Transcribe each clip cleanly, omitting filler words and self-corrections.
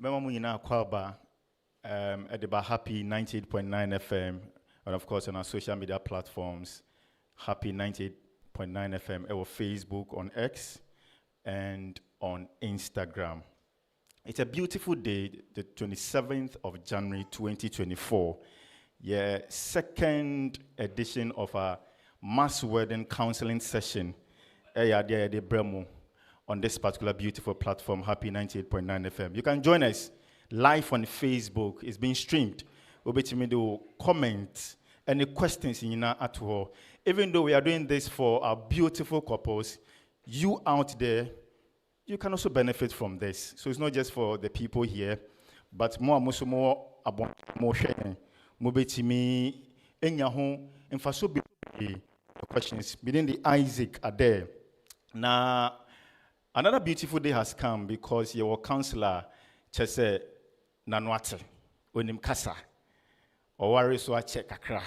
Mema Muyina Kwaba at the Happy 98.9 FM, and of course on our social media platforms, Happy 98.9 FM, our Facebook, on X, and on Instagram. It's a beautiful day, the 27th of January 2024. Yeah, second edition of our mass wedding counseling session. On this particular beautiful platform, Happy 98.9 FM. You can join us live on Facebook. It's being streamed. We'll be to comment any questions in at all. Even though we are doing this for our beautiful couples, you out there, you can also benefit from this. So it's not just for the people here, but more about more sharing. Mobetimi enyaho emfaso be questions within the Isaac are there. Now another beautiful day has come because your counselor Chese Nanwate Onim Kasa or worry so a check akra.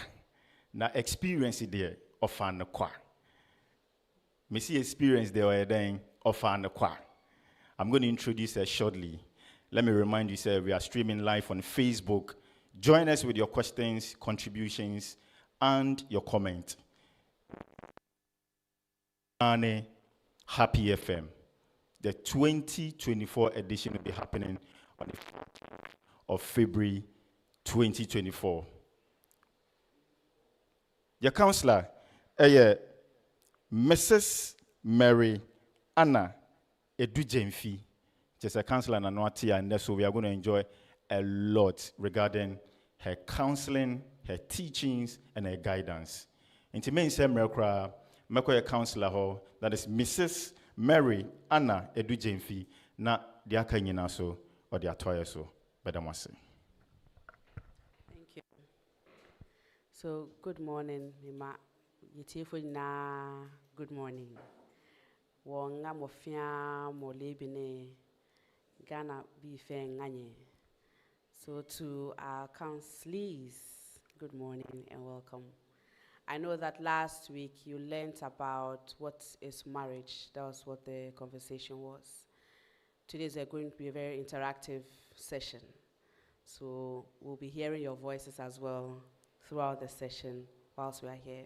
Na experience there of an kwa. Me see experience there or then of an kwa. I'm going to introduce her shortly. Let me remind you, sir, we are streaming live on Facebook. Join us with your questions, contributions, and your comment. Happy FM. The 2024 edition will be happening on the 4th of February 2024. Your counselor, Mrs. Mary Anna Edujemfi, just a counselor and Anwati, and so we are going to enjoy a lot regarding her counseling, her teachings, and her guidance. And to me, a counselor, that is Mrs. Mary Anna Edujemfi, na diaka nyina so or the atoya so. Bedamase. Thank you. So, good morning, Mima. Yitiful na good morning. Wonga mofia mo lebine Ghana bife nganye. So to our counselees, good morning and welcome. I know that last week you learned about what is marriage. That was what the conversation was. Today is going to be a very interactive session. So we'll be hearing your voices as well throughout the session whilst we are here.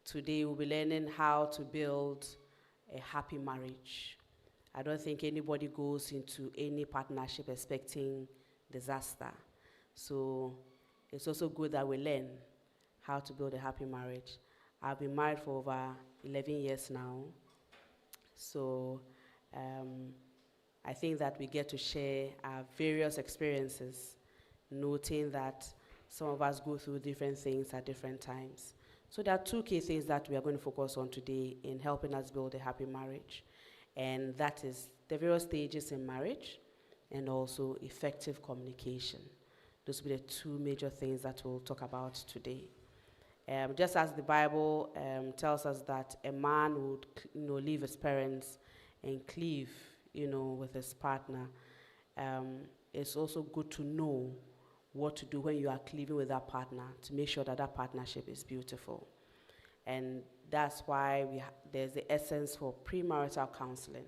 Today we'll be learning how to build a happy marriage. I don't think anybody goes into any partnership expecting disaster. So it's also good that we learn how to build a happy marriage. I've been married for over 11 years now. So I think that we get to share our various experiences, noting that some of us go through different things at different times. So there are two key things that we are going to focus on today in helping us build a happy marriage. And that is the various stages in marriage and also effective communication. Those will be the two major things that we'll talk about today. Just as the Bible tells us that a man would leave his parents and cleave with his partner, it's also good to know what to do when you are cleaving with that partner to make sure that that partnership is beautiful. And that's why there's the essence for premarital counseling.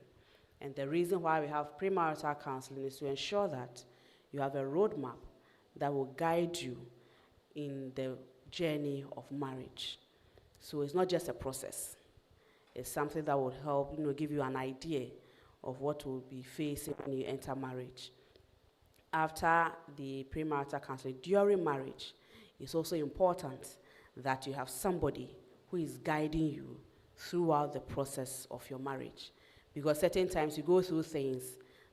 And the reason why we have premarital counseling is to ensure that you have a roadmap that will guide you in the journey of marriage. So it's not just a process. It's something that will help, give you an idea of what will be facing when you enter marriage. After the premarital counseling, during marriage, it's also important that you have somebody who is guiding you throughout the process of your marriage. Because certain times you go through things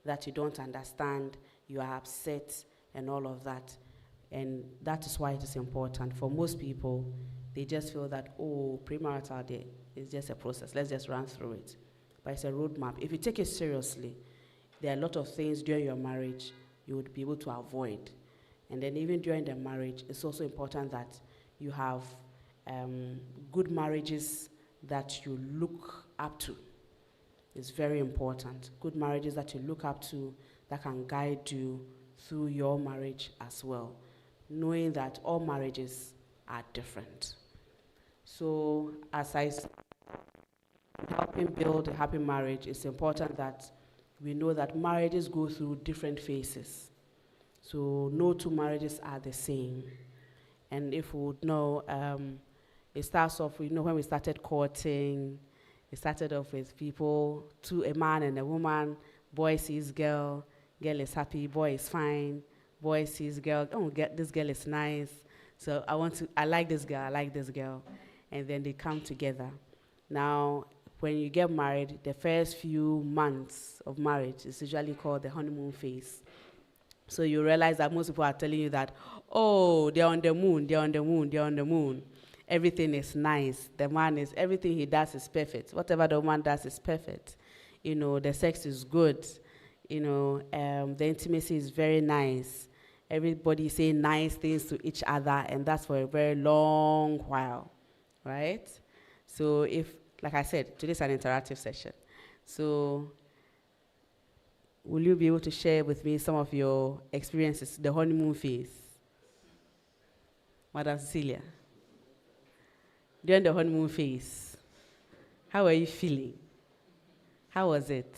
that you don't understand, you are upset and all of that. And that is why it is important. For most people, they just feel that, premarital day is just a process. Let's just run through it. But it's a roadmap. If you take it seriously, there are a lot of things during your marriage you would be able to avoid. And then even during the marriage, it's also important that you have good marriages that you look up to. It's very important. Good marriages that you look up to that can guide you through your marriage as well, knowing that all marriages are different. So as I helping build a happy marriage, it's important that we know that marriages go through different phases. So no two marriages are the same. And if we would know, it starts off, when we started courting, it started off with people, a man and a woman, boy sees girl is happy, boy is fine, boy sees girl, this girl is nice, so I like this girl, and then they come together. Now, when you get married, the first few months of marriage is usually called the honeymoon phase. So you realize that most people are telling you that, oh, they're on the moon. Everything is nice. The man everything he does is perfect. Whatever the woman does is perfect. The sex is good. The intimacy is very nice. Everybody saying nice things to each other, and that's for a very long while, right? So like I said, today's an interactive session. So will you be able to share with me some of your experiences, the honeymoon phase? Madam Cecilia, during the honeymoon phase, how are you feeling? How was it?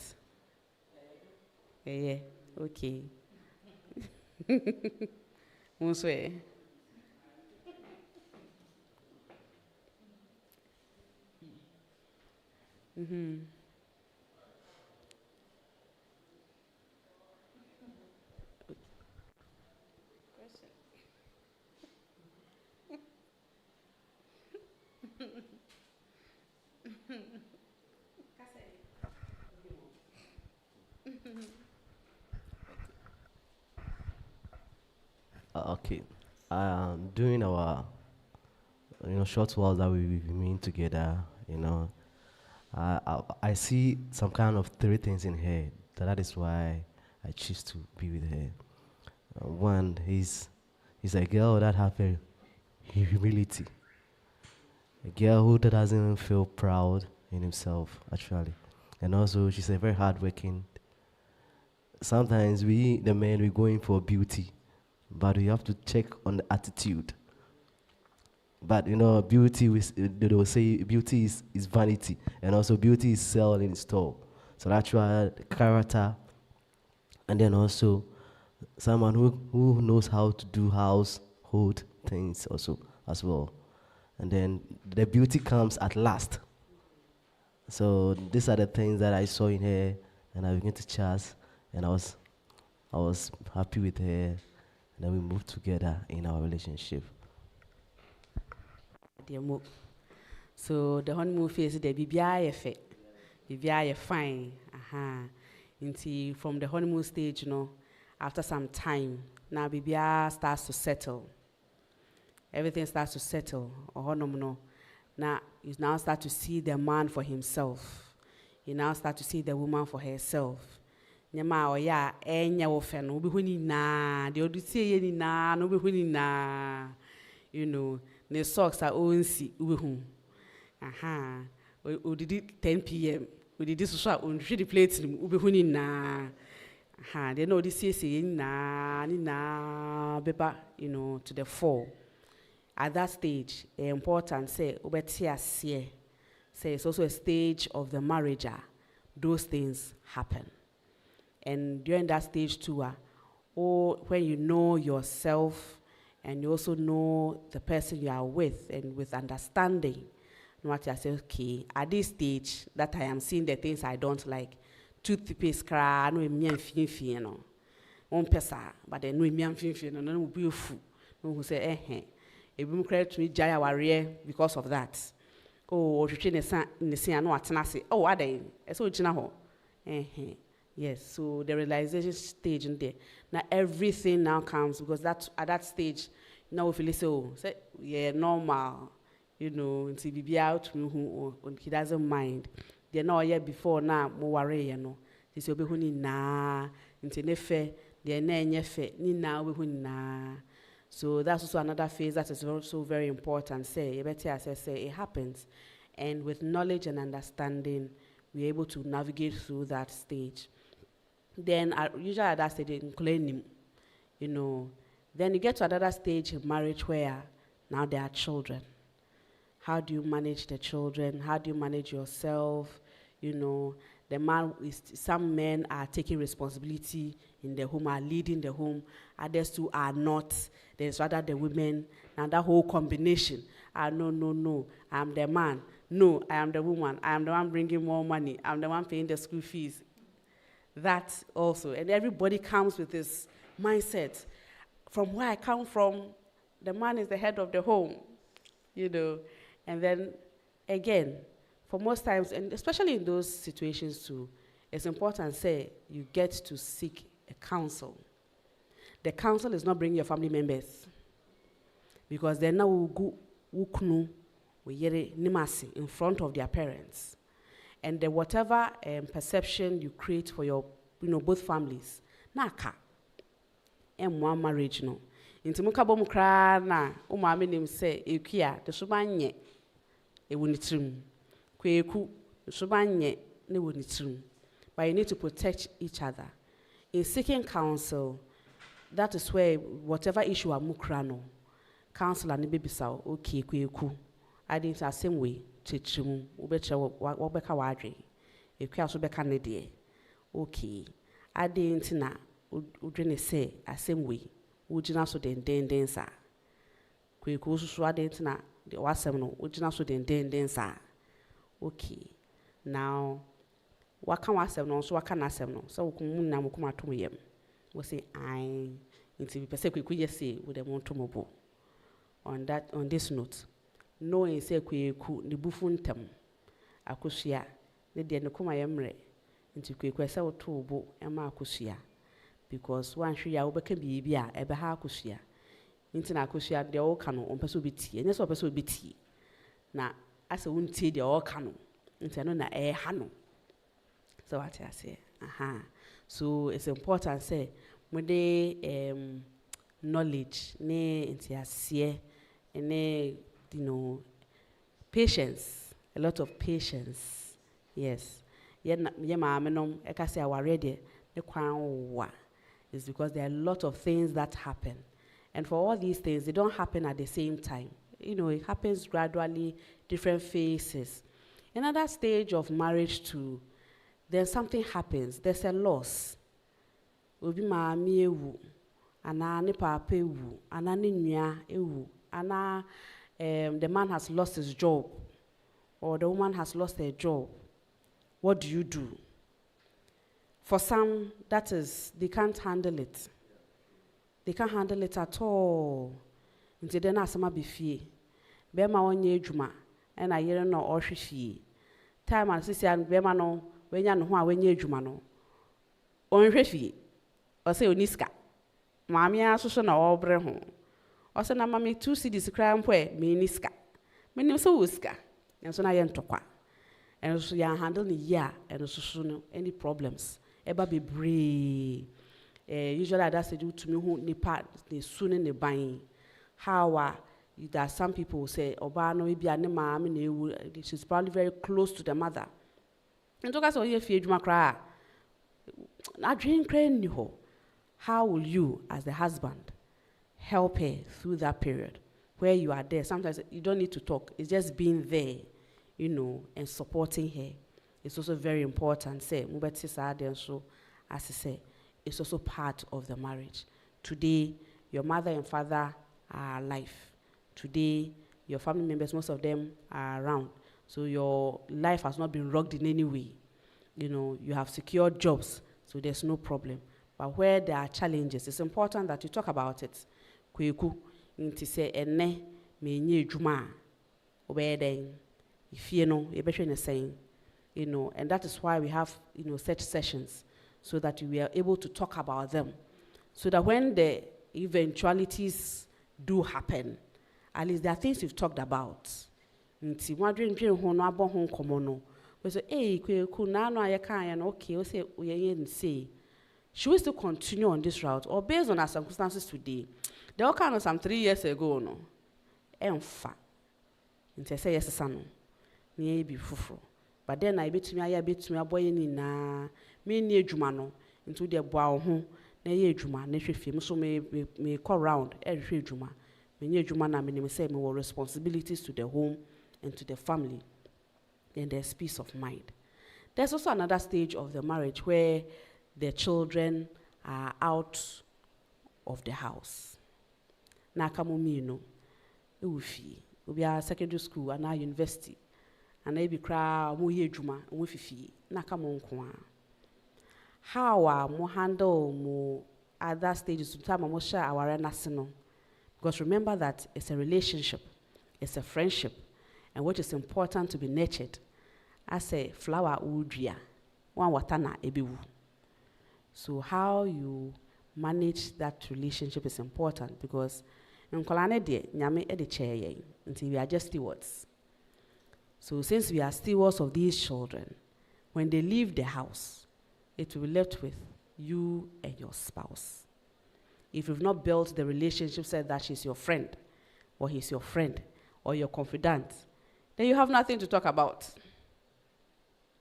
Yeah, okay. Monswe. Mm-hmm. Okay. During our short while that we've been together, I see some kind of three things in her. That is why I choose to be with her. One, he's a girl that has a humility. A girl who doesn't feel proud in himself, actually. And also, she's a very hardworking. Sometimes we, the men, we're going for beauty, but we have to check on the attitude. But beauty, they will say beauty is vanity, and also beauty is sell in store. So that's why character, and then also someone who knows how to do household things also as well. And then the beauty comes at last. So these are the things that I saw in her, and I began to chat, and I was happy with her, and then we moved together in our relationship. So the honeymoon phase, the BBI fine. Until from the honeymoon stage, after some time, now BBI starts to settle. Everything starts to settle. Now you now start to see the man for himself. You now start to see the woman for herself. Nyama oya enya wo fe no obi na de odutie ye na no obi na ne socks are onsi ubehu. Odidi 10 p.m. Odidi so sha onhwe the plate nim ubehu na. They know this is na beba, to the fore. At that stage, important say obetia say it's also a stage of the marriage. Those things happen. And during that stage too, when you know yourself and you also know the person you are with, and with understanding, what you say, okay, at this stage that I am seeing the things I don't like, toothpaste cry, no me and one person, but then no me and no be fool. No who say, if you credit to me, Jaya warrior because of that. Oh, you train the same, no, say, oh, are they? So it's now. Yes, so the realization stage in there. Now everything now comes because at that stage, now we feel so say yeah, normal, until be out who he doesn't mind. They're not yet before now, more worry, This will be who na until nefe, they're nefe, ni now we na. So that's also another phase that is also very important. Say, it happens. And with knowledge and understanding, we're able to navigate through that stage. Then usually at that stage, including then you get to another stage of marriage where now there are children. How do you manage the children? How do you manage yourself? The the man is, some men are taking responsibility in the home, are leading the home, others too are not. There's rather the women, and that whole combination. No, I'm the man. No, I am the woman. I am the one bringing more money. I'm the one paying the school fees. That also, and everybody comes with this mindset. From where I come from, the man is the head of the home, and then again, for most times, and especially in those situations too, it's important, say, you get to seek a counsel. The counsel is not bringing your family members, because they're now wuknu nimasi in front of their parents, and the whatever perception you create for your, both families, naka, and one marriage no. Into mukabo mukra na umami nim say ekuya the subanye ewunitrim kweku subanye ne wunitrim. But you need to protect each other. In seeking counsel, that is where whatever issue amukra no, counsel and baby saw okay kweku. I didn't say same way chichim ubecha wabeka wadri ekuya subeka nedie okay. I didn't na udrene say a same way. Ujina so den sa. Kweku susu adent na the wasem no ujina so den sa. Okay. Now waka wasem no so waka na asem no. So wukum na mukum atom yem. We say I nti bi pese kweku yesi with them to mobo. On this note, knowing say kweku ni bufu ntem akosua ne de ne kuma yemre nti kweku ese wo to obo ema akosua. Because one should ya obeka bibia ebe ha akosua nti na akosua de o ka no ompeso beti enye so ompeso beti na ase wontie de o ka no nti no na ha no. So what I say so it's important say with the knowledge ne nti ase ne patience, a lot of patience. Yes, ye maame no e ka say aware de ne kwan wa is because there are a lot of things that happen. And for all these things, they don't happen at the same time. It happens gradually, different phases. Another stage of marriage too, then something happens, there's a loss. Obi maami ewu, ana ne papa ewu, ana ne nua ewu, ana the man has lost his job, or the woman has lost their job. What do you do? For some, that is, they can't handle it. They can't handle it at all. Nti den asama be fie. Be ma onye adwuma, e na yere no ohwe fie. Time and sisi an be ma no, wenya no ho a wenya adwuma no. Onhwe fie. O say oniska. Maame asoso na obre ho. O say na mame 2 cedis kra mpo e me niska. Me nim so woska. Enso na ye ntokwa. Enso ya handle ni ya, enso no any problems. Eba be brave. Usually that's to do to me who ni part ni soon in the buying. How that some people will say, Oba no maybe ane maami she's probably very close to the mother. And so you feel cry. I drink ni ho. How will you, as the husband, help her through that period where you are there? Sometimes you don't need to talk. It's just being there, and supporting her. It's also very important. Say, so as I say, it's also part of the marriage. Today, your mother and father are alive. Today, your family members, most of them are around. So your life has not been rocked in any way. You have secured jobs, so there's no problem. But where there are challenges, it's important that you talk about it. Kweku, inti say ene me nye juma obeden. If you saying. And that is why we have, such sessions, so that we are able to talk about them, so that when the eventualities do happen, at least there are things we've talked about. Nti wadrin ho no abo ho komono. We say, hey, kweku na no ayeka no okay, we say we say. Should we still continue on this route, or based on our circumstances today? There were kind of some 3 years ago, no. Emfa. Nti say yes sano. Ni be fufuro. But then I bet me a boy in na me near Jumano into the bow home, near Juma, nature film, so may call round every Juma. Me near Jumana, me say more responsibilities to the home and to the family. Then there's peace of mind. There's also another stage of the marriage where the children are out of the house. Nakamumino, ufi, ubia secondary school and now university, and maybe cry muye juma, ufifi, nakamonkwa. How mo handle mo other stages to time share our national? Because remember that it's a relationship, it's a friendship, and which is important to be nurtured. As a flower udria, one watana ebiwu. So how you manage that relationship is important, because in kolane de nyame e de chair until we are just stewards. So since we are stewards of these children, when they leave the house, it will be left with you and your spouse. If you've not built the relationship, said that she's your friend, or he's your friend, or your confidant, then you have nothing to talk about.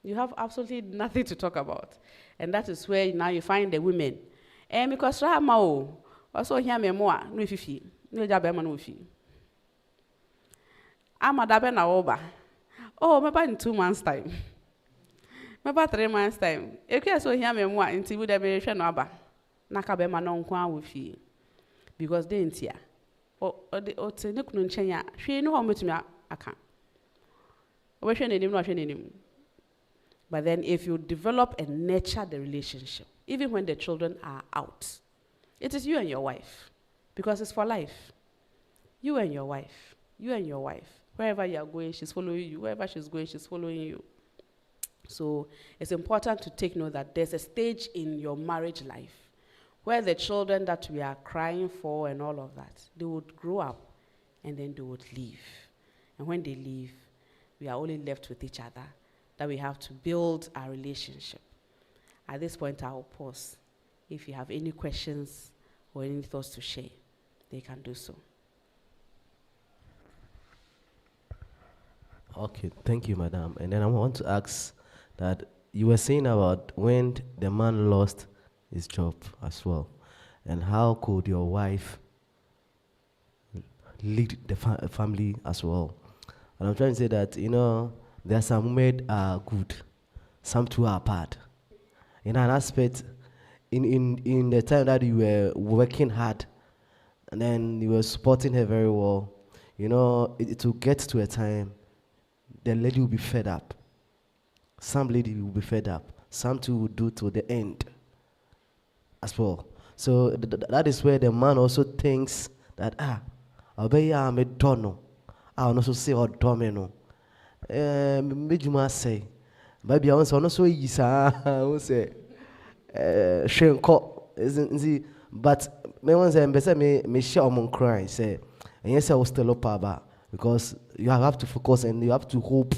You have absolutely nothing to talk about. And that is where now you find the women. Because Ramao, also hear me more, no fifi, no jabema no fi. I'm a dabena oba. Oh, maybe in 2 months' time. Maybe 3 months' time. If you also hear me more, until we have no aba. Nakabema no nkwa wufi. Because they ain't here. Or te ne kunu nchenya, hwe no ho metumi aka. Obehwe nenim no hwe nenim. But then if you develop and nurture the relationship, even when the children are out, it is you and your wife, because it's for life. You and your wife, you and your wife. Wherever you are going, she's following you. Wherever she's going, she's following you. So it's important to take note that there's a stage in your marriage life where the children that we are crying for and all of that, they would grow up and then they would leave. And when they leave, we are only left with each other, that we have to build our relationship. At this point, I will pause. If you have any questions or any thoughts to share, they can do so. Okay, thank you, madam. And then I want to ask that you were saying about when the man lost his job as well, and how could your wife lead the family as well? And I'm trying to say that, there are some women are good, some two are bad. In an aspect, in the time that you were working hard, and then you were supporting her very well, it will get to a time, the lady will be fed up. Some lady will be fed up. Some two will do to the end as well. So that is where the man also thinks that, I'll be a dono. I'll also say, domino. Majuma say, maybe I also say, I will say, Shenko, isn't but me once me share among cry, say, and yes, I was still up about, because you have to focus and you have to hope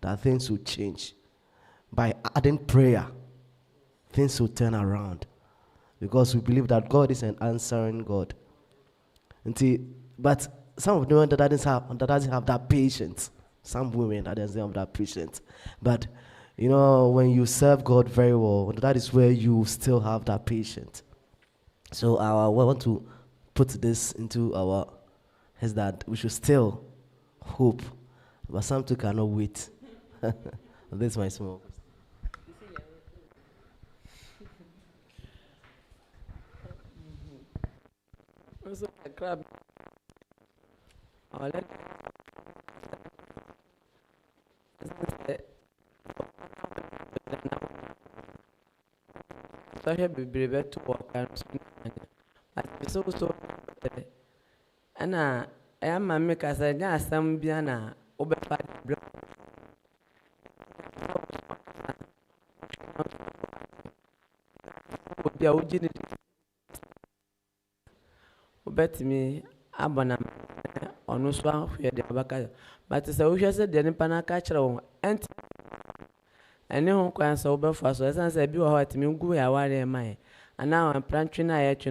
that things will change. By adding prayer, things will turn around. Because we believe that God is an answering God. But some of the women that doesn't have that patience. Some women that doesn't have that patience. But when you serve God very well, that is where you still have that patience. So I want to put this into our heads that we should still hope, but some too cannot wait. This is my small. Also, the crab. Let so here be brave to work and so and I am my make as I got some biana over bet me abana on no swam where the abaka, but it's a wish said the Nipana catcher and any home quans over for so as I said, you are at me go away my and now I'm planting at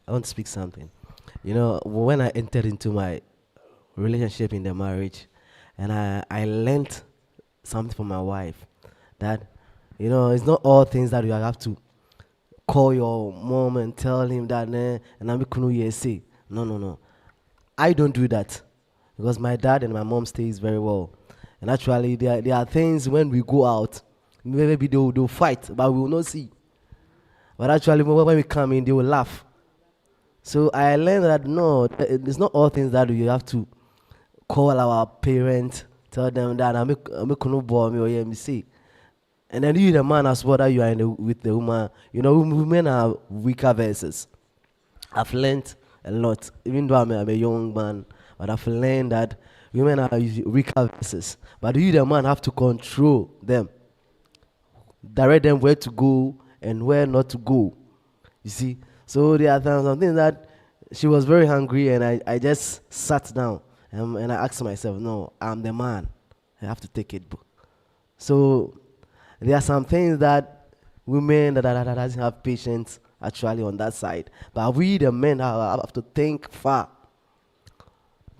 I want to speak something. When I entered into my relationship in the marriage, and I learned something from my wife, that it's not all things that you have to call your mom and tell him that, and I'm going to no. I don't do that because my dad and my mom stays very well. And actually, there are things when we go out, maybe they'll fight, but we will not see. But actually, when we come in, they will laugh. So I learned that no, it's not all things that you have to call our parents, tell them that I'm a boy, me or yeah, me see. And then you, the man, as well, that you are with the woman, women are weaker verses. I've learned a lot, even though I'm a young man, but I've learned that women are weaker verses. But you, the man, have to control them, direct them where to go and where not to go. You see? So there are something that she was very hungry, and I just sat down and I asked myself, no, I'm the man. I have to take it. So there are some things that women that doesn't have patience actually on that side. But we, the men, have to think far.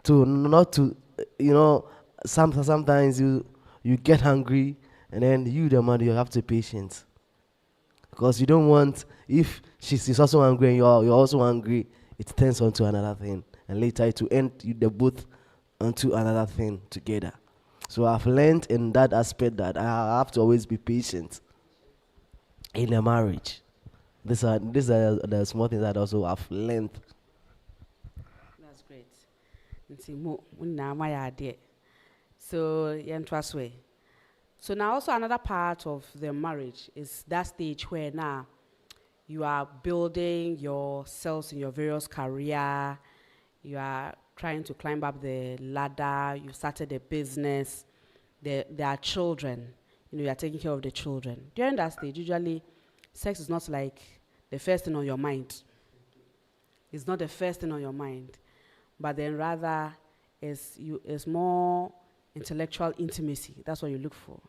To not to, sometimes you get hungry, and then you, the man, you have to be patient. Because you don't want, if she's also hungry and you're also hungry, it turns onto another thing. And later to end the both onto another thing together. So I've learned in that aspect that I have to always be patient in a marriage. These are the small things that also I've learned. That's great. So, so now also another part of the marriage is that stage where now you are building yourselves in your various career, you are trying to climb up the ladder, you started a business, there are children, you are taking care of the children. During that stage, usually sex is not like the first thing on your mind. It's not the first thing on your mind, but then rather it's more intellectual intimacy. That's what you look for.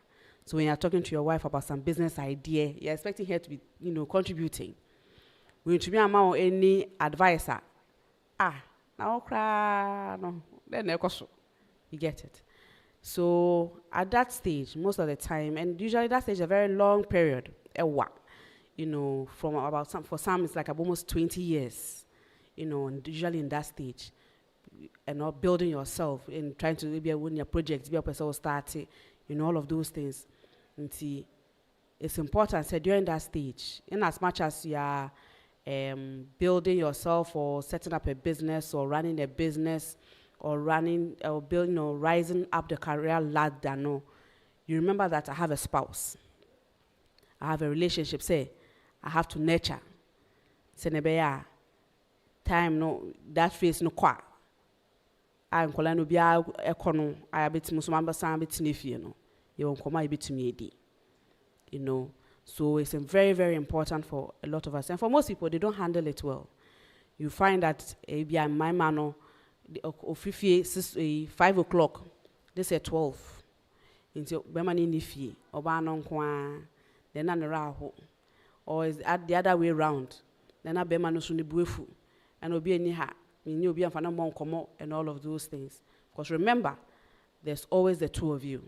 So when you're talking to your wife about some business idea, you're expecting her to be, contributing. When you amount any advisor, no, then you get it. So at that stage, most of the time, and usually that stage is a very long period, from about for some it's like almost 20 years, and usually in that stage, and not building yourself and trying to maybe win your project, be a person starting, all of those things. And see, it's important during that stage, in as much as you are building yourself or setting up a business or running a business or building or rising up the career ladder, you remember that I have a spouse. I have a relationship, I have to nurture. Time that phase kwa. I'm calling no bia ekono I bit musumamba san bit nefie no. You won't come bit me so it's very, very important for a lot of us. And for most people, they don't handle it well. You find that my man, 5 o'clock, they say 12. Until Bemani Nifi, or Banon then an raho. Or is at the other way round. Then I Bemano Suni Buefu, and Obi Niha, you be a Fanamon Como, and all of those things. Because remember, there's always the two of you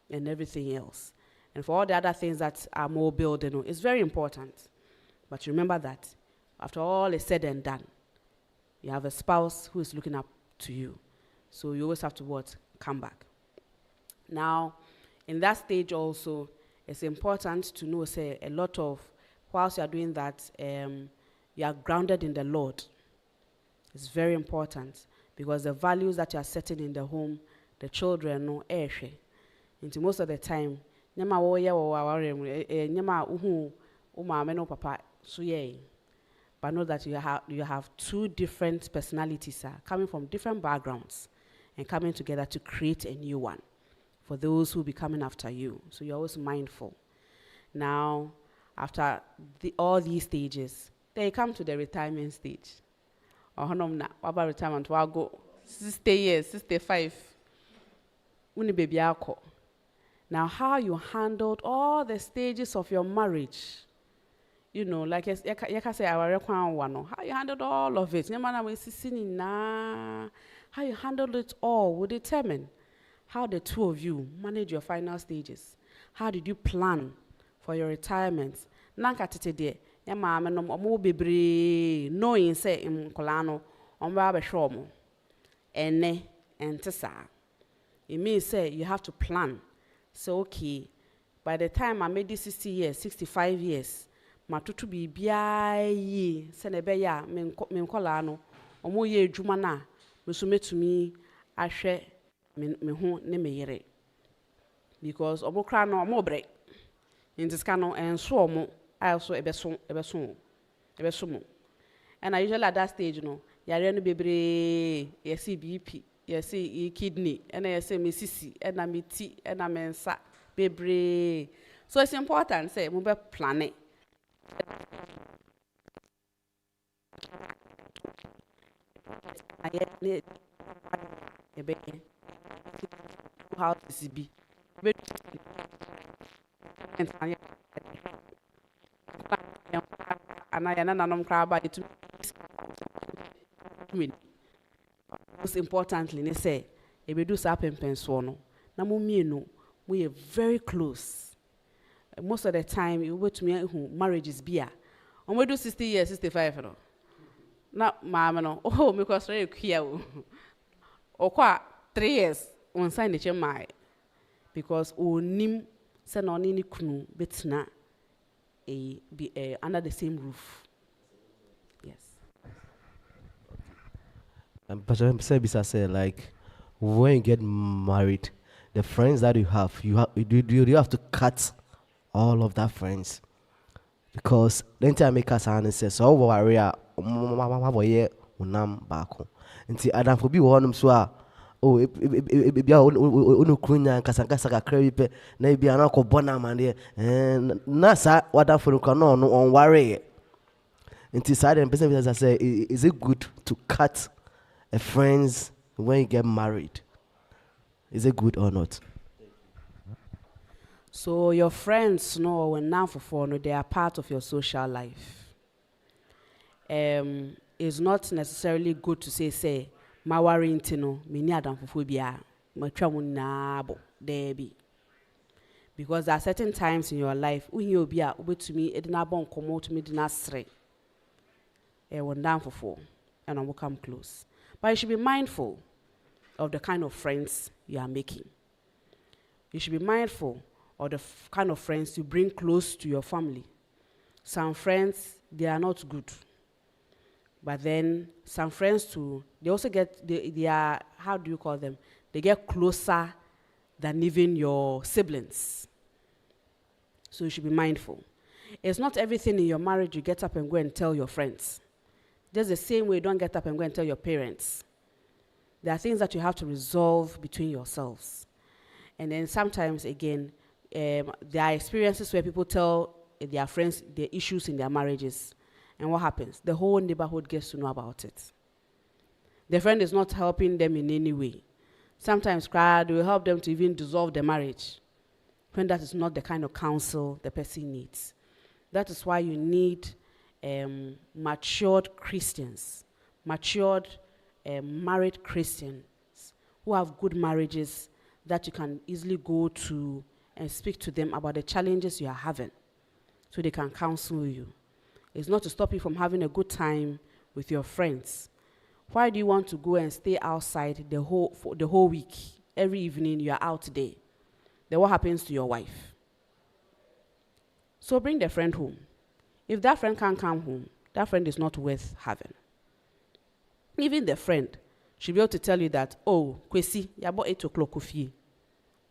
and everything else. And for all the other things that are more building, it's very important. But remember that after all is said and done, you have a spouse who is looking up to you. So you always have to come back. Now, in that stage also, it's important to know, a lot of, whilst you are doing that, you are grounded in the Lord. It's very important because the values that you are setting in the home, the children know, into most of the time, nyama woye nyama uhu papa so but know that you have two different personalities coming from different backgrounds and coming together to create a new one for those who be coming after you. So you're always mindful. Now, after all these stages, they come to the retirement stage. Or what about retirement? Well, go 60 years, 65. Uni baby ako. Now, how you handled all the stages of your marriage, like you can say, how you handled all of it. How you handled it all will determine how the two of you manage your final stages. How did you plan for your retirement? ya maame no omo bebre knowing say nkola no omo ba be hwe omo ene ente saa. It means say you have to plan. So okay, by the time I made this 60 years, 65 years, ma tutu bibia yi se na be ya me nkola no omo ye adwuma na me so metumi ahwe me ho ne me yere. Because omo kra no omo bre. Inti ska no enso omo also ebeso mo. And I usually at that stage no yare no bebre yesi BP yesi kidney and yesi me sisi and me tea and me nsa bebre. So it's important say mo be plan it. How to be and I nanom crab it most importantly they say if we do sapempen so no na mo mienu we are very close. Most of the time you wait to me who marriages be a we do 60 years 65 no na mama no oh because very queer o kwa 3 years on sign the my because onim se no ni kunu betina be under the same roof. Yes. But I'm saying, like, when you get married, the friends that you have to cut all of that friends. Because then time make us answer, so worry, unam bako. Until Adam for be one so oh bia onu kunya nkasa ka krepe na bia na ko bona man there na sa wada for no on worry. Until side and person as I say, is it good to cut a friends when you get married? Is it good or not? So your friends know when now for no they are part of your social life. It's not necessarily good to say ma worry intino me ni adam for bia ma twa mu na bo there be. Because there are certain times in your life when you be a obetumi edina bon komo to me dina sre when down for and I will come close. But you should be mindful of the kind of friends you are making. You should be mindful of the kind of friends you bring close to your family. Some friends, they are not good. But then some friends too, they also they are, how do you call them? They get closer than even your siblings. So you should be mindful. It's not everything in your marriage you get up and go and tell your friends. Just the same way you don't get up and go and tell your parents. There are things that you have to resolve between yourselves. And then sometimes, again, there are experiences where people tell their friends their issues in their marriages. And what happens? The whole neighborhood gets to know about it. The friend is not helping them in any way. Sometimes they will help them to even dissolve the marriage when that is not the kind of counsel the person needs. That is why you need matured Christians, matured married Christians who have good marriages that you can easily go to and speak to them about the challenges you are having so they can counsel you. It's not to stop you from having a good time with your friends. Why do you want to go and stay outside the whole week? Every evening you are out there. Then what happens to your wife? So bring the friend home. If that friend can't come home, that friend is not worth having. Even the friend should be able to tell you that, oh, Kwesi, you about 8 o'clock coffee.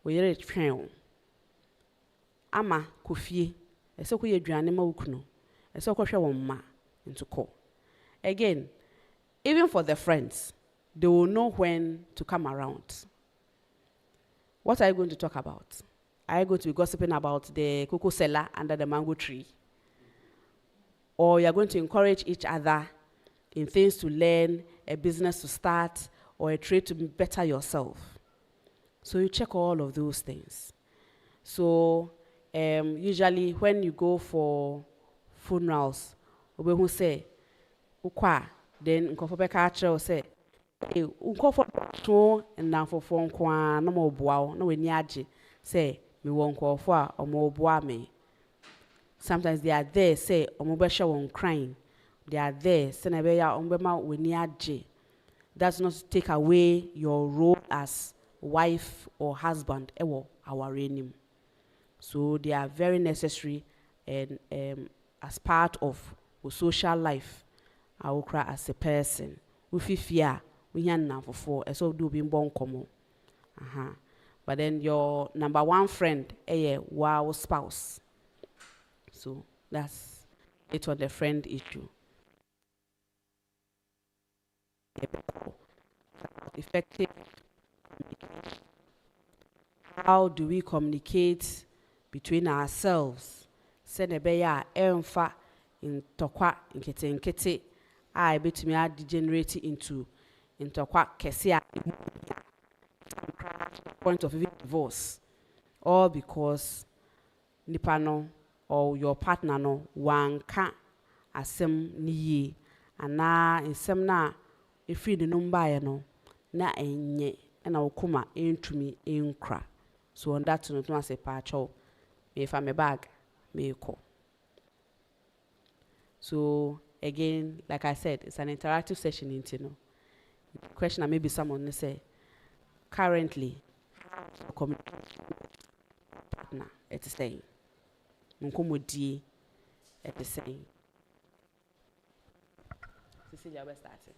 We are train. Ama coffee. Eso ko ye aduane ma wukuno. Eso ko hwe won ma into call. Again, even for the friends, they will know when to come around. What are you going to talk about? Are you going to be gossiping about the cocoa seller under the mango tree? Or you are going to encourage each other in things to learn, a business to start, or a trade to better yourself? So you check all of those things. So usually when you go for funerals, we will say, "Ukwa," then nkofo be ka kire say, "Eh, nkofo to na fofo nkwa na mo boa na we ni age say me wo nkofo a omo boa me." sometimes they are there say omobesha won crying. They are there say na be ya ombema weni agye. That's not to take away your role as wife or husband ewo our renim. So they are very necessary and as part of our social life, our cry as a person. We feel fear, we hear now for so do being born common. But then your number one friend, wow spouse. So that's it on the friend issue. Effective. How do we communicate between ourselves? Senebeya emfa in tokwa nkete I bet me degenerate into tokwa kesia point of even divorce, all because nipano or your partner no wanka asem niye ana nsem na efi de number no na enye na okuma entumi enkra. So on that note, I say pacho me fa me bag me ko. So again, like I said, it's an interactive session into no question and maybe someone say currently communication partner at the same munkomodi at the same. Cecilia, we're starting.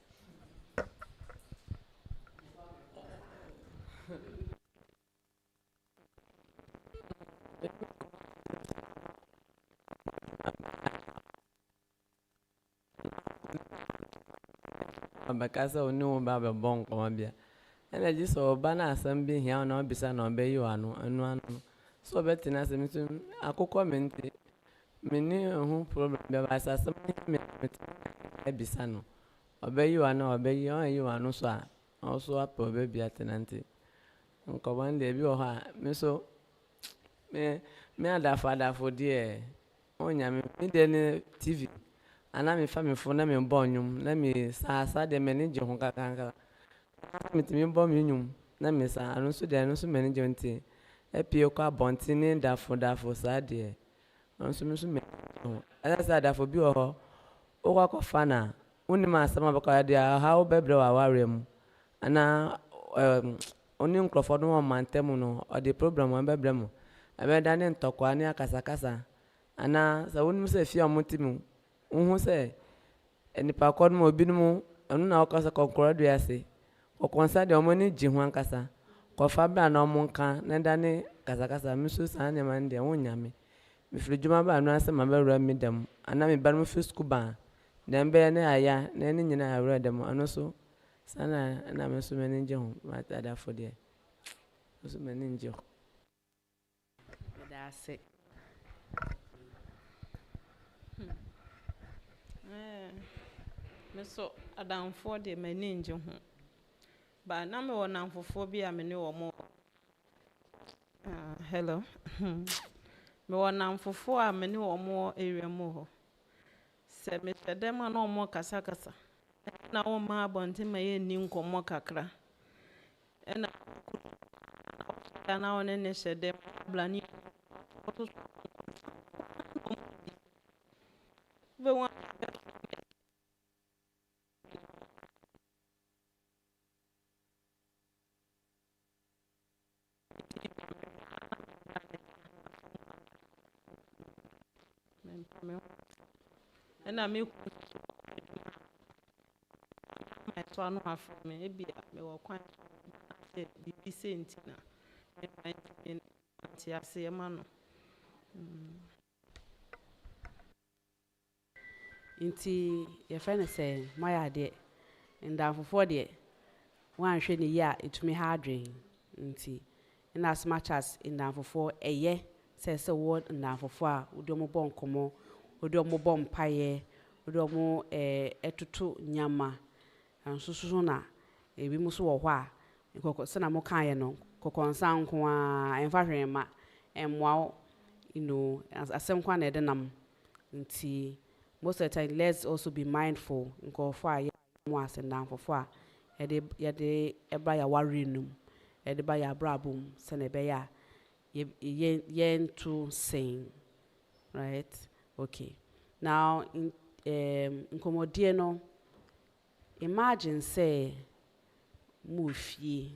Abakasa onu ba be bon ko bia ena ji so ba na asem bi hia na obisa na obe yi anu so betina se mitu akoko mente meni hu problem be ba asem me ebisa no obe yi anu so a also apa obe bia tenante nko ban de bi o ha me so me ada for die onya me de ne TV ana me fa me fo na me bonyum na me sa de me ne je ho kakanka me ti me bo me nyum na me sa anu so de anu so me ne je nti epie ko abonti ne dafo sa de anu so me so me ana sa dafo bi ho o kwa fa na uni ma sama ba ka de ha o bebre wa warem ana oni nkrofo no mantem no o de problem wa bebre mu abe da ne ntokwa ne akasa ana sa woni se fi amotimu unhu se enipa kod mo obinumu anu na okasa konkora do ase okonsa de omoni ji hu ankasa ko fa bra na omonka na dane kasa misu san ne man de wonyame mi frijuma ba anu ase ma bewra mi dem ana mi ba mu fi school ba dem be ne aya na ni nyina awra dem anu so sana na me so me nje hu mata da for de so me nje hu That's it. So adamfo de mani nje ho ba na me wona mfofo bi a me ne wo mo hello me wona mfofo a me ne wo mo area mo ho se me tedem na wo mo kasa na wo ma bonte ma ye ni nkomo kakra na na wona ne shedem blani ve wa and I make my son half maybe I will quite be sent in a man. Inti your friend say my idea and down for 40 one shiny year it me hard drain inti in as much as in down for 4 a year says a word and down for 4 udomo bon komo udomo bon paye udomo etutu nyama and so na e bi muso wo hɔ a nkoko na mo kan ye no kokonsa nko a emfa hwema emwa you know asem kwa na de nam nti most of the time let's also be mindful nko for ya mo asendam for ya de ebra ya warenum ya de ba ya brabum se na be ya yen to sing right? Okay. Now, in nkomodie no, imagine say mo fie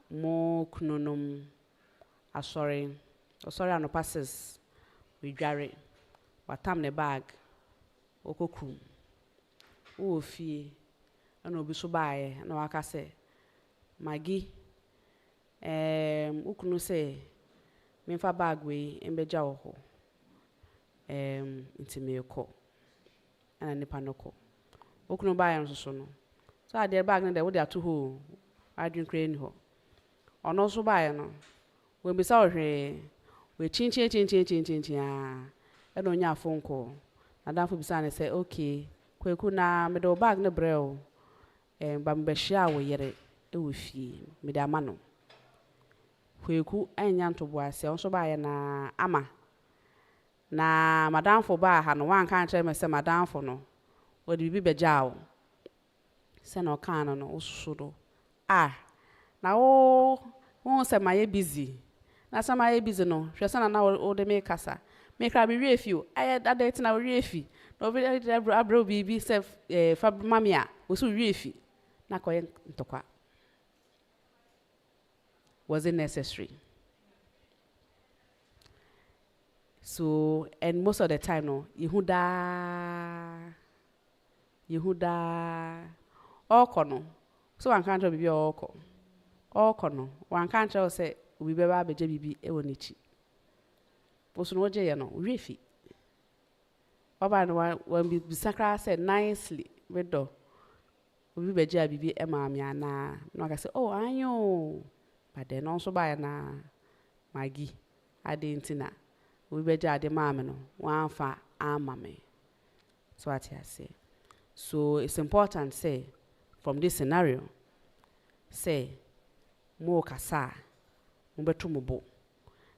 mo kununum asori anopa 6 we dware watam ne bag okokum wo fie ana obi so baaye na waka say magi ukunu say memfa bag we embeja wo ho nti me ko ana nipa no ko okunu baaye no so no so ade bag no de wo de ato ho adwin kra ni ho ono so baaye no we be sa ohwe we chin eno nya phone call na dan fo bisa ne say okay kweku na me do bag ne breo ba mbehia wo yere e wo fie me de ama no kweku anya ntobo ase on so baaye na ama na madam fo ba ha no wan kan kire me say madam fo no wo de bibi beja wo se na o kan no ususu do na wo se maye busy na sama ye busy no hwese na wo de me kasa me kra be wie fi o aye date na wie fi no be abro bibi se fa mami a wo so wie fi na koye ntokwa. Was it necessary? So, and most of the time no Yehuda okono so one can't be okono one can't say we be ba beje bibi e wonichi poso no je ye no refi baba no one be sakra said nicely wedo we beje bibi e maami ana no aka say oh anyo but then also by na magi adentina we beje ade maami no wan fa amame so what I say. So it's important say from this scenario say mo kasa mo beto mo bo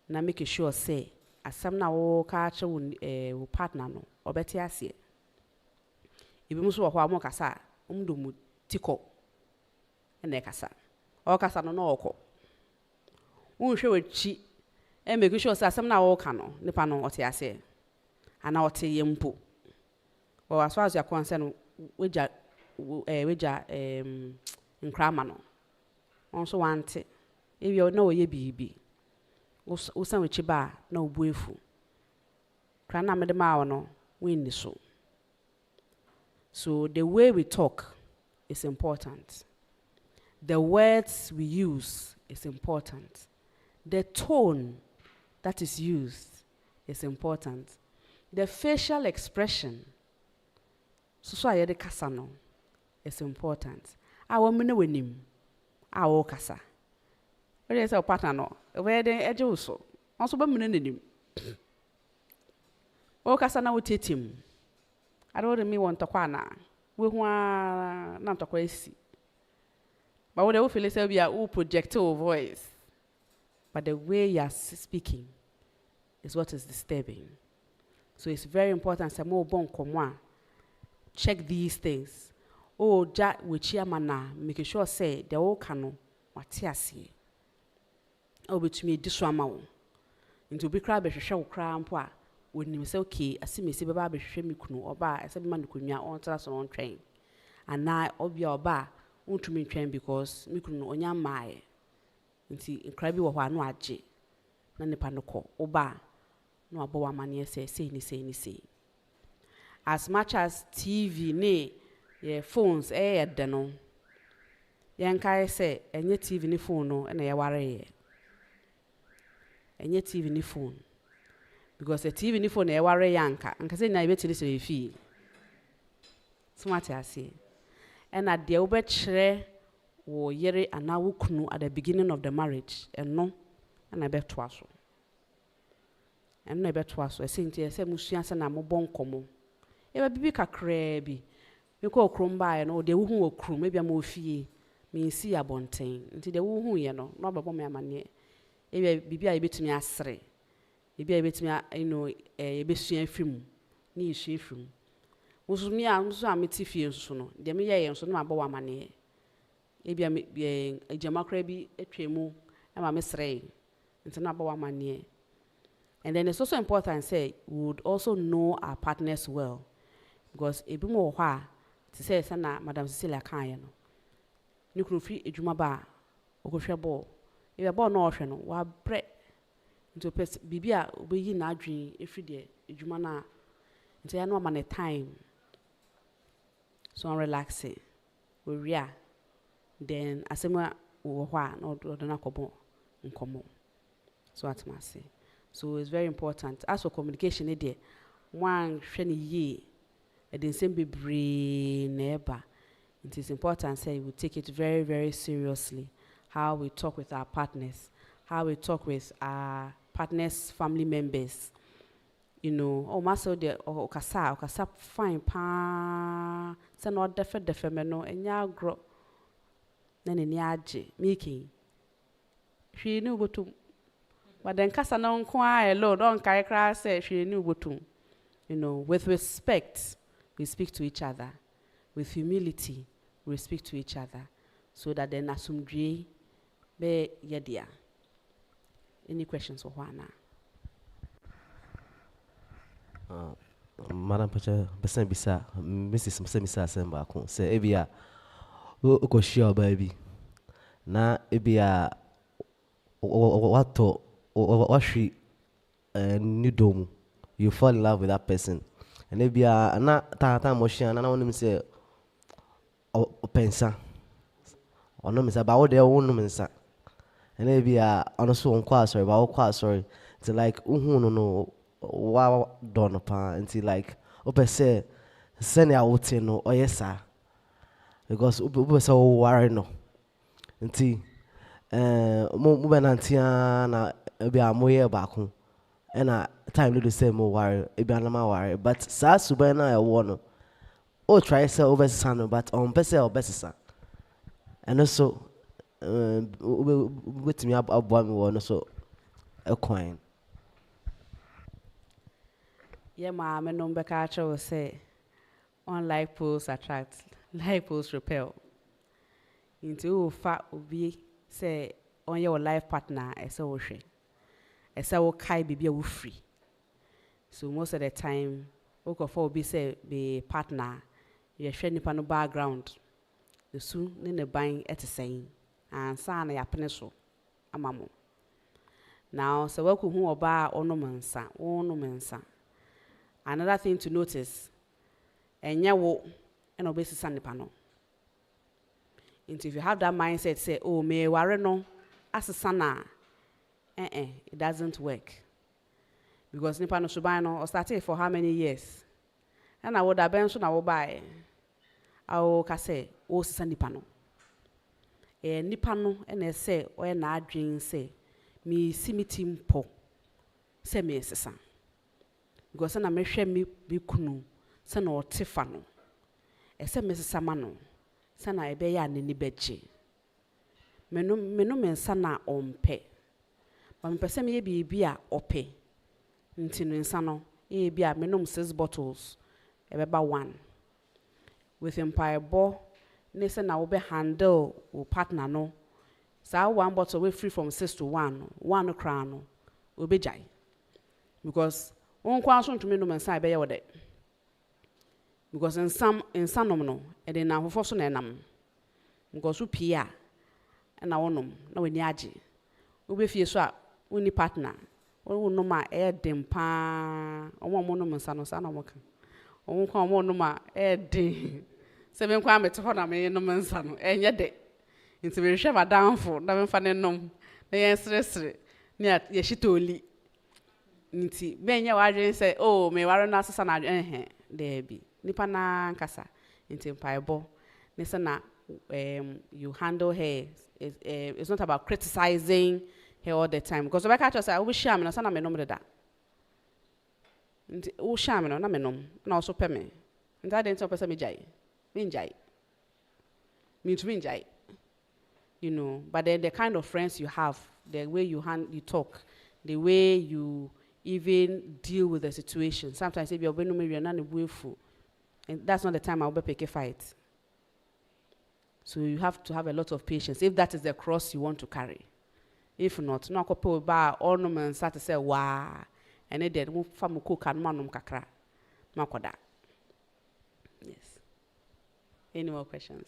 na make sure say asam na wo ka che wo partner no obeti ase ibi muso wo mo kasa umdo mu tiko ene kasa o kasa no no okọ unhwe wachi e make sure say asam na wo ka no nipa no ote ase ana ote yempo wo aso aso akwanse no weja nkrama no onso wante ebi na oye bibi usan wechi ba na obuefu kra na mede ma no winni so the way we talk is important, the words we use is important, the tone that is used is important, the facial expression so aye de kasa no is important. Awo mene wenim awo kasa we say partner no we de eje uso onso ba mene nenim o kasa na wotetim ado de mi won tokwa na we hu na tokwa esi but we de we feel say we are project our voice but the way you are speaking is what is disturbing. So it's very important say mo bon komo check these things. Oh, ja wechi amana make sure say the all kano wate ase. Oh, betumi diso ama wo. Nti obi kra be hwehwe wo kra mpo a wonim say okay, asimesi be ba be hwehwe mi kunu oba ese be ma nkonua on tra so on twɛn. Ana obi oba untumi twɛn because mi kunu onya maaye. Nti nkra bi wo ho anu age. Na nipa no kɔ oba no abo wa mane say ni. As much as TV ne phones de no yenkai say enye TV ni phone no na ye ware enye TV ni phone because the TV ni phone ye ware yanka anka say na ibetiri se fi smart ase and at the obekire wo yere ana wo kunu at the beginning of the marriage no na beto aso na beto aso esinti say musua se na mo bonkomo eba bibi kakra bi meko okrom baaye no de wo hu okrom ebia ma ofie me si abonten nti de wo hu ye no no babo me amane ebia bibi a ebetumi asre ebia ebetumi ebesua afim ni isu afim usumi a nso ameti fie nso no de me ye nso no ma babo amane ebia ejama kra bi etwemu e ma me sre nti na babo amane And then it's also important, say, we would also know our partners well. Because a bit more to say, Sana, Madam Cecilia Kayano. You could free a juma bar, or go ball. If a ball no option, while bread into Bibia, we in our dream if you did, a jumana. Into I know man a time. So I'm relaxing. We rea. Then, as a man, we no do not come in common. So what must say. So it's very important. As for communication, one shiny ye, and then same be neighbor. It is important say we take it very, very seriously. How we talk with our partners, how we talk with our partners' family members. You know, oh, master de okasa fine pa. Say no defe no enya grow. Nene niaje making. She knew what to. But then kasa na nkwa alone don't carry cry say she knew what to. You know, with respect, we speak to each other. With humility, we speak to each other. So that then asumdwe be yedia. Any questions for Juana? Madam Pacha, Bessan Bisa, Mrs. Semisa Sembako, say, Ebia, Oko Shia baby. Na Ebia, what she new dome, you fall in love with that person. And Ebia, na motion, and I want to say, pensa. Or no, Miss about their own women's. And Ebia, honestly, on quite sorry, but quite sorry. To like, no. Wow, done pa until like open say send out no or yes sir because open so worry no until mo benantia na be amoye back home and time do the same mo worry e be na ma worry but sa suba na e wo no o try say over san but on person or best san and also with me abo me wo no so a coin. Yeah, ma, me number catcher will say, unlike poles attract, like poles repel. Into fat will be say on your life partner as a ocean. As a kai be a free. So most of the time, will be say be partner, you're sharing no background. The soon in the buying at the same, and son a pencil, a mammo. Now, so welcome who or bar ornaments, ornaments. Another thing to notice, and obviously Sunday panel. And if you have that mindset, say, oh, me worry no, as a sana, it doesn't work. Because Nipano Subano or started for how many years? And I would have been soon I will buy. I will say, oh, Sunday panel. And Nipano and I say, when I drink, say, me see me team po, say me as a son. Because I may share me be kunu, son or tifano. Except Mrs. Samano, son I be yan in the bedje. Menum sana on pay. But me person may be beer or pay. Until in sano, be a menum 6 bottles, about 1. With empire ball, Nessa will be handle or partner no. So 1 bottle we free from 6 to 1 crown will be jai. Because on question to me no man say be with it. Because in some no and then now for so enam. Because we pia and I want no we niaji. We be fie so we ni partner. We no ma e dem pa. Omo mo no man sa no mo kan. Omo kwa mo no ma e dem. Se me kwa me to ho na me no man sa no enye de. Nti me hwe madamfo na me fa ne nom. Na yen sresre. Ni ye shitoli. Nti benya wadwen say oh me ware na asesa na there be nipa na nkasa nti mpaibo nisa na you handle her it's not about criticizing her all the time because obeka to say we share me na sana me nom da nti wo share me no na me nom na also pe me nti ade nti opesa me jai me njai me to me njai you know but then the kind of friends you have the way you talk the way you even deal with the situation. Sometimes if you're and that's not the time I'll be pick a fight. So you have to have a lot of patience if that is the cross you want to carry. If not, no couple bar ornaments start to say, wow, and then move from cook and manum kakra. Makoda. Yes. Any more questions?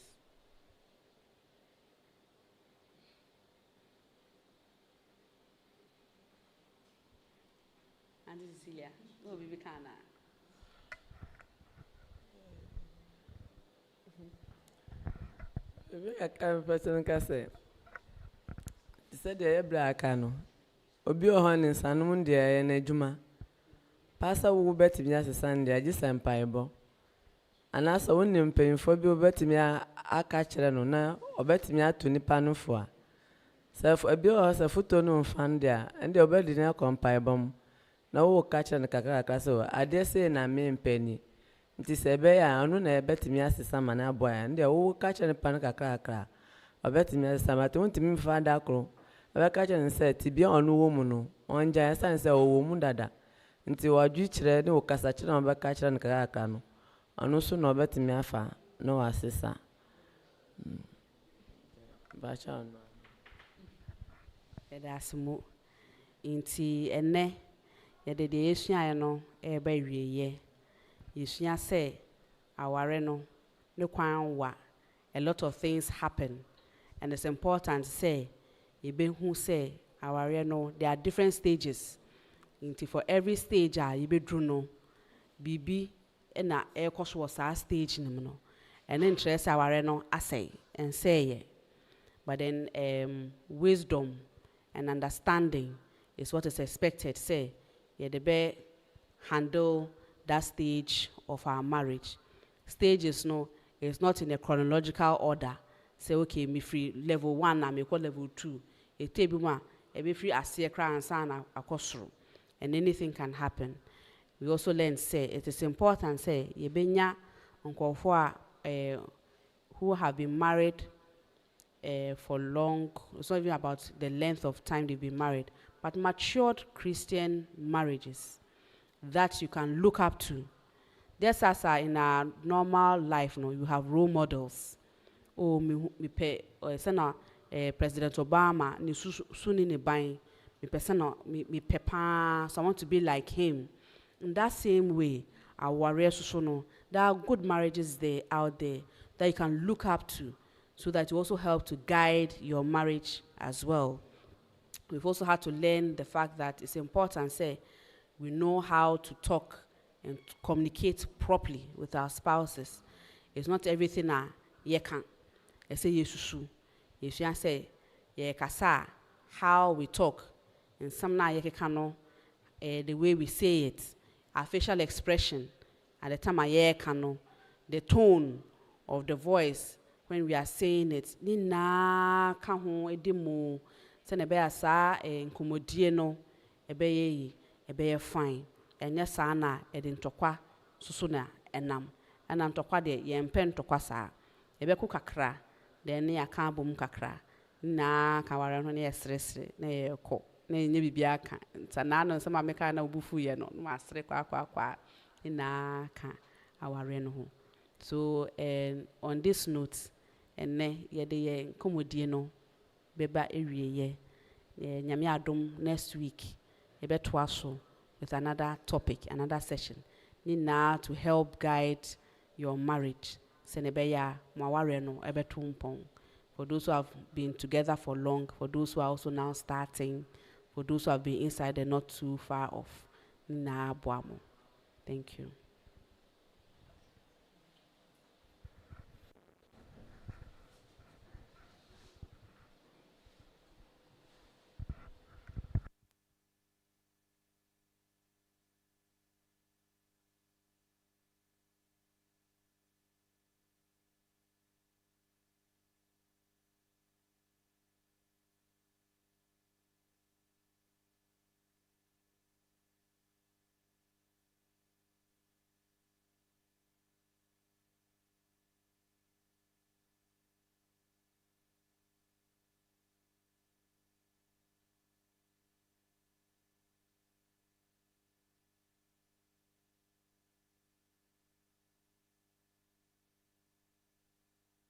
Auntie Cecilia, no, we can't. I can't person can say. Said the black cano. Obi ohon in Sanum dear and a juma. Pastor will bet me as a Sunday, I just empire. And as a woman paying for you bet me a catcher no now, or bet me at 20 pound for. So for a bill has a foot on fan there, and the obey didn't compare bomb. No catcher and caca so I dare say na mean penny. It is a bear, I know a bet me as a salmon boy, and the old catcher and panica cracker. I bet me as some at 20 min fan dark room. I catcher and said, to be on woman, on giant and say, oh, woman dada. Until I reach red, no cassachin on back catcher and caracano. And also no bet me afa, no assessor. Bachan. That's more. Inti ene. Yede de yesua no eba wieye yesua say aware no ne kwan wa a lot of things happen and it's important say yebe hu say aware no there are different stages inti for every stage a yebe dru no bibi na ekoso wo sa stage nim no and interest aware no asay and say ye but then wisdom and understanding is what is expected say the be handle that stage of our marriage. Stages no, it's not in a chronological order. Say okay, me free level 1 and me call level 2. It take one, be free as see a cry and sana akosro, and anything can happen. We also learn say it is important say ye benya uncle for who have been married for long. It's not even about the length of time they've been married. But matured Christian marriages that you can look up to. Just as in our normal life, no, you have role models. Oh, me pay President Obama, ni suni ni buying, me person me pepa, someone to be like him. In that same way, our warriors no, there are good marriages there out there that you can look up to, so that you also help to guide your marriage as well. We've also had to learn the fact that it's important, say, we know how to talk and to communicate properly with our spouses. It's not everything ye can. I say yesusu. If you say ye kasa, how we talk, and some na ye kano, the way we say it, our facial expression, at the time ye kano, the tone of the voice when we are saying it. Ni na kaho edimu. Sene be asa nkomodie no ebe fine enya sa na ede ntokwa susu na enam ena ntokwa de ye mpe ntokwa sa ebe ku kakra de ne aka abom kakra na ka ware no ne yesresre na ye ko na nye bibia aka nta no nsema meka na obufu ye no no asre kwa na ka aware no ho. So on this note enne ye de ye nkomodie no beba ewieye nyame adom next week ebeto aso with another topic, another session ni na to help guide your marriage senebeya mwaware no ebeto mpon. For those who have been together for long, for those who are also now starting, for those who have been inside and not too far off, ni na boamo. Thank you.